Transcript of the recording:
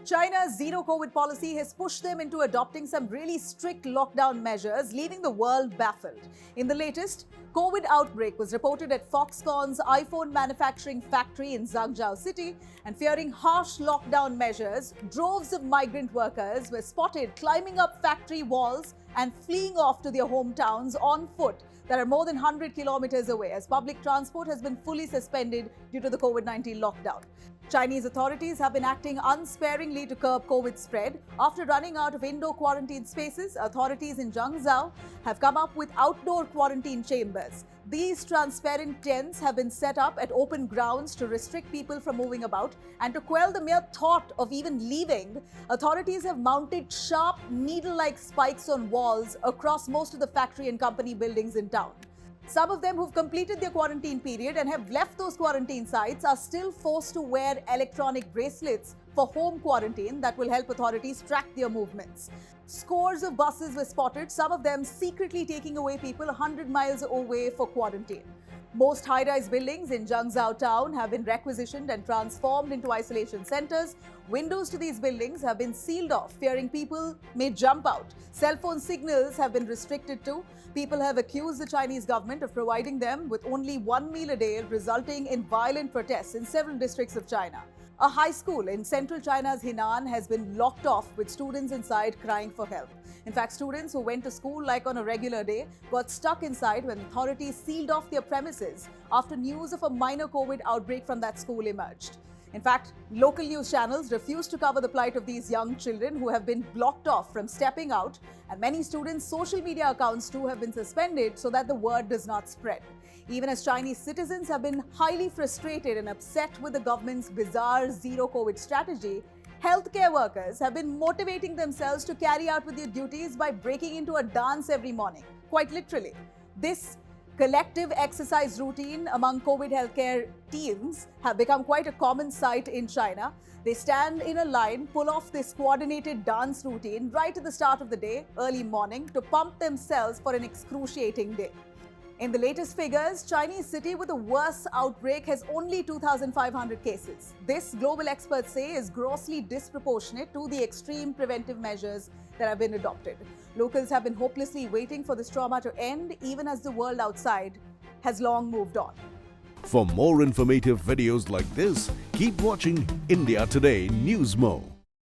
China's zero-COVID policy has pushed them into adopting some really strict lockdown measures, leaving the world baffled. In the latest, COVID outbreak was reported at Foxconn's iPhone manufacturing factory in Zhengzhou city, and fearing harsh lockdown measures, droves of migrant workers were spotted climbing up factory walls and fleeing off to their hometowns on foot that are more than 100 kilometers away, as public transport has been fully suspended due to the COVID-19 lockdown. Chinese authorities have been acting unsparingly to curb COVID spread. After running out of indoor quarantine spaces, authorities in Zhengzhou have come up with outdoor quarantine chambers. These transparent tents have been set up at open grounds to restrict people from moving about, and to quell the mere thought of even leaving, authorities have mounted sharp needle-like spikes on walls across most of the factory and company buildings in town. Some of them who've completed their quarantine period and have left those quarantine sites are still forced to wear electronic bracelets for home quarantine that will help authorities track their movements. Scores of buses were spotted, some of them secretly taking away people 100 miles away for quarantine. Most high-rise buildings in Zhengzhou town have been requisitioned and transformed into isolation centers. Windows to these buildings have been sealed off, fearing people may jump out. Cell phone signals have been restricted too. People have accused the Chinese government of providing them with only one meal a day, resulting in violent protests in several districts of China. A high school in central China's Henan has been locked off with students inside crying for help. In fact, students who went to school like on a regular day got stuck inside when authorities sealed off their premises after news of a minor COVID outbreak from that school emerged. In fact, local news channels refuse to cover the plight of these young children who have been blocked off from stepping out, and many students' social media accounts too have been suspended so that the word does not spread. Even as Chinese citizens have been highly frustrated and upset with the government's bizarre zero-COVID strategy, healthcare workers have been motivating themselves to carry out with their duties by breaking into a dance every morning. Quite literally. This collective exercise routine among COVID healthcare teams have become quite a common sight in China. They stand in a line, pull off this coordinated dance routine right at the start of the day, early morning, to pump themselves for an excruciating day. In the latest figures, Chinese city with the worst outbreak has only 2,500 cases. This, global experts say, is grossly disproportionate to the extreme preventive measures that have been adopted. Locals have been hopelessly waiting for this trauma to end, even as the world outside has long moved on. For more informative videos like this, keep watching India Today Newsmo.